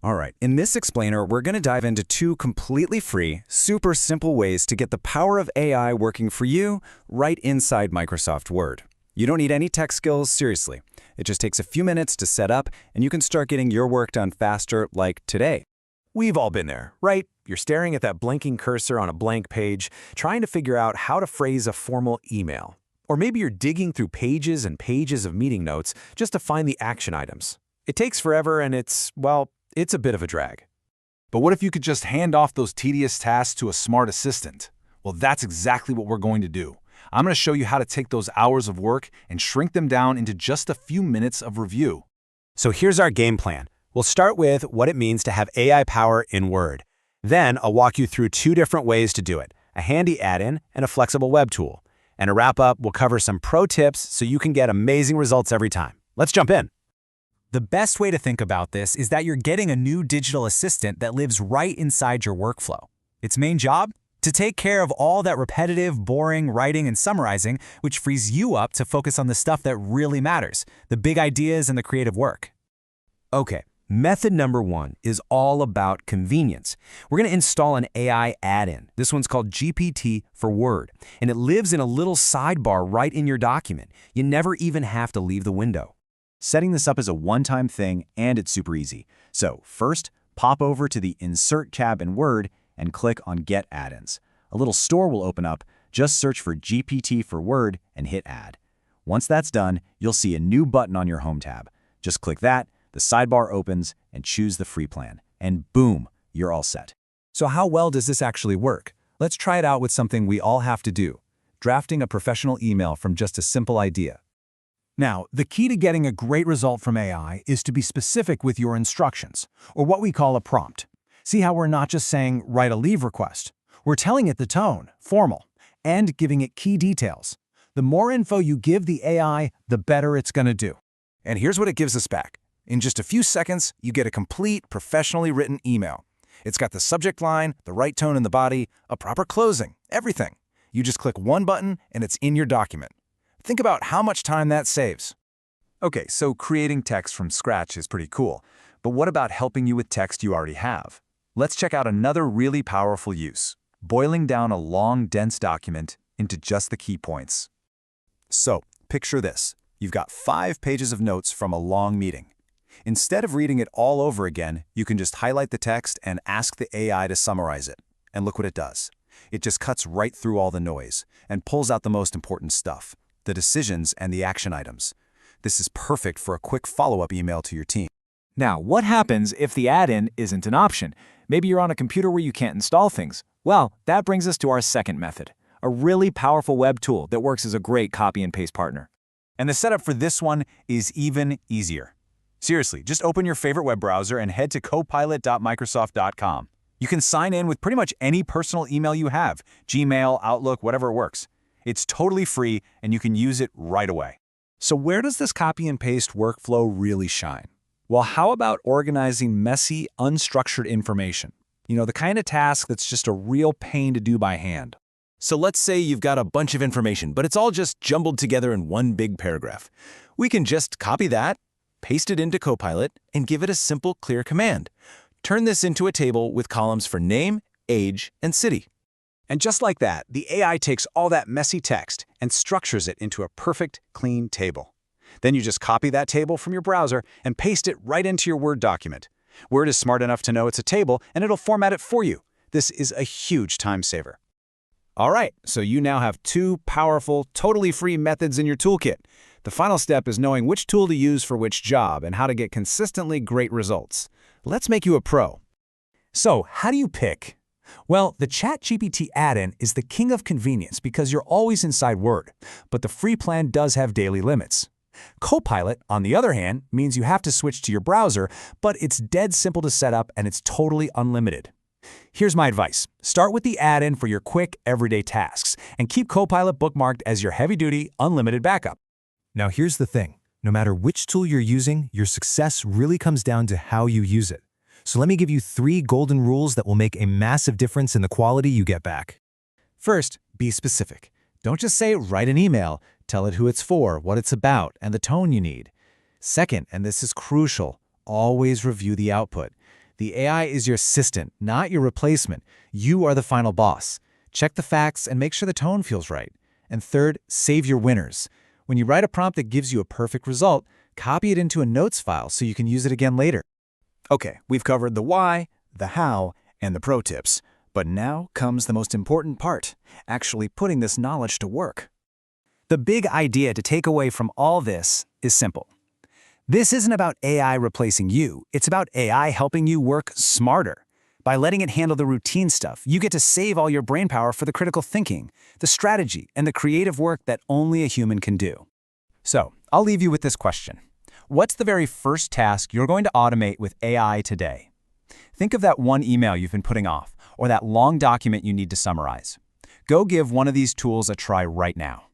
All right, in this explainer, we're going to dive into two completely free, super simple ways to get the power of AI working for you right inside Microsoft Word. You don't need any tech skills, seriously. It just takes a few minutes to set up, and you can start getting your work done faster, like today. We've all been there, right? You're staring at that blinking cursor on a blank page, trying to figure out how to phrase a formal email. Or maybe you're digging through pages and pages of meeting notes just to find the action items. It takes forever and it's a bit of a drag. But what if you could just hand off those tedious tasks to a smart assistant? Well, that's exactly what we're going to do. I'm going to show you how to take those hours of work and shrink them down into just a few minutes of review. So here's our game plan. We'll start with what it means to have AI power in Word. Then I'll walk you through two different ways to do it, a handy add-in and a flexible web tool. And to wrap up, we'll cover some pro tips so you can get amazing results every time. Let's jump in. The best way to think about this is that you're getting a new digital assistant that lives right inside your workflow. Its main job? To take care of all that repetitive, boring writing and summarizing, which frees you up to focus on the stuff that really matters, the big ideas and the creative work. Okay, method number one is all about convenience. We're going to install an AI add-in. This one's called GPT for Word, and it lives in a little sidebar right in your document. You never even have to leave the window. Setting this up is a one-time thing, and it's super easy. So first, pop over to the Insert tab in Word and click on Get Add-ins. A little store will open up. Just search for GPT for Word and hit Add. Once that's done, you'll see a new button on your Home tab. Just click that, the sidebar opens, and choose the free plan. And boom, you're all set. So how well does this actually work? Let's try it out with something we all have to do, drafting a professional email from just a simple idea. Now, the key to getting a great result from AI is to be specific with your instructions, or what we call a prompt. See how we're not just saying, write a leave request. We're telling it the tone, formal, and giving it key details. The more info you give the AI, the better it's going to do. And here's what it gives us back. In just a few seconds, you get a complete, professionally written email. It's got the subject line, the right tone in the body, a proper closing, everything. You just click one button and it's in your document. Think about how much time that saves. Okay, so creating text from scratch is pretty cool. But what about helping you with text you already have? Let's check out another really powerful use, boiling down a long, dense document into just the key points. So, picture this. You've got 5 pages of notes from a long meeting. Instead of reading it all over again, you can just highlight the text and ask the AI to summarize it. And look what it does. It just cuts right through all the noise and pulls out the most important stuff, the decisions and the action items. This is perfect for a quick follow-up email to your team. Now, what happens if the add-in isn't an option? Maybe you're on a computer where you can't install things. Well, that brings us to our second method, a really powerful web tool that works as a great copy and paste partner. And the setup for this one is even easier. Seriously, just open your favorite web browser and head to copilot.microsoft.com. You can sign in with pretty much any personal email you have, Gmail, Outlook, whatever works. It's totally free and you can use it right away. So where does this copy and paste workflow really shine? Well, how about organizing messy, unstructured information? You know, the kind of task that's just a real pain to do by hand. So let's say you've got a bunch of information, but it's all just jumbled together in one big paragraph. We can just copy that, paste it into Copilot, and give it a simple, clear command. Turn this into a table with columns for name, age, and city. And just like that, the AI takes all that messy text and structures it into a perfect, clean table. Then you just copy that table from your browser and paste it right into your Word document. Word is smart enough to know it's a table, and it'll format it for you. This is a huge time saver. All right, so you now have two powerful, totally free methods in your toolkit. The final step is knowing which tool to use for which job and how to get consistently great results. Let's make you a pro. So, how do you pick? Well, the ChatGPT add-in is the king of convenience because you're always inside Word, but the free plan does have daily limits. Copilot, on the other hand, means you have to switch to your browser, but it's dead simple to set up and it's totally unlimited. Here's my advice. Start with the add-in for your quick, everyday tasks, and keep Copilot bookmarked as your heavy-duty, unlimited backup. Now here's the thing. No matter which tool you're using, your success really comes down to how you use it. So let me give you 3 golden rules that will make a massive difference in the quality you get back. First, be specific. Don't just say, write an email. Tell it who it's for, what it's about, and the tone you need. Second, and this is crucial, always review the output. The AI is your assistant, not your replacement. You are the final boss. Check the facts and make sure the tone feels right. And third, save your winners. When you write a prompt that gives you a perfect result, copy it into a notes file so you can use it again later. Okay, we've covered the why, the how, and the pro tips. But now comes the most important part, actually putting this knowledge to work. The big idea to take away from all this is simple. This isn't about AI replacing you, it's about AI helping you work smarter. By letting it handle the routine stuff, you get to save all your brainpower for the critical thinking, the strategy, and the creative work that only a human can do. So, I'll leave you with this question. What's the very first task you're going to automate with AI today? Think of that one email you've been putting off, or that long document you need to summarize. Go give one of these tools a try right now.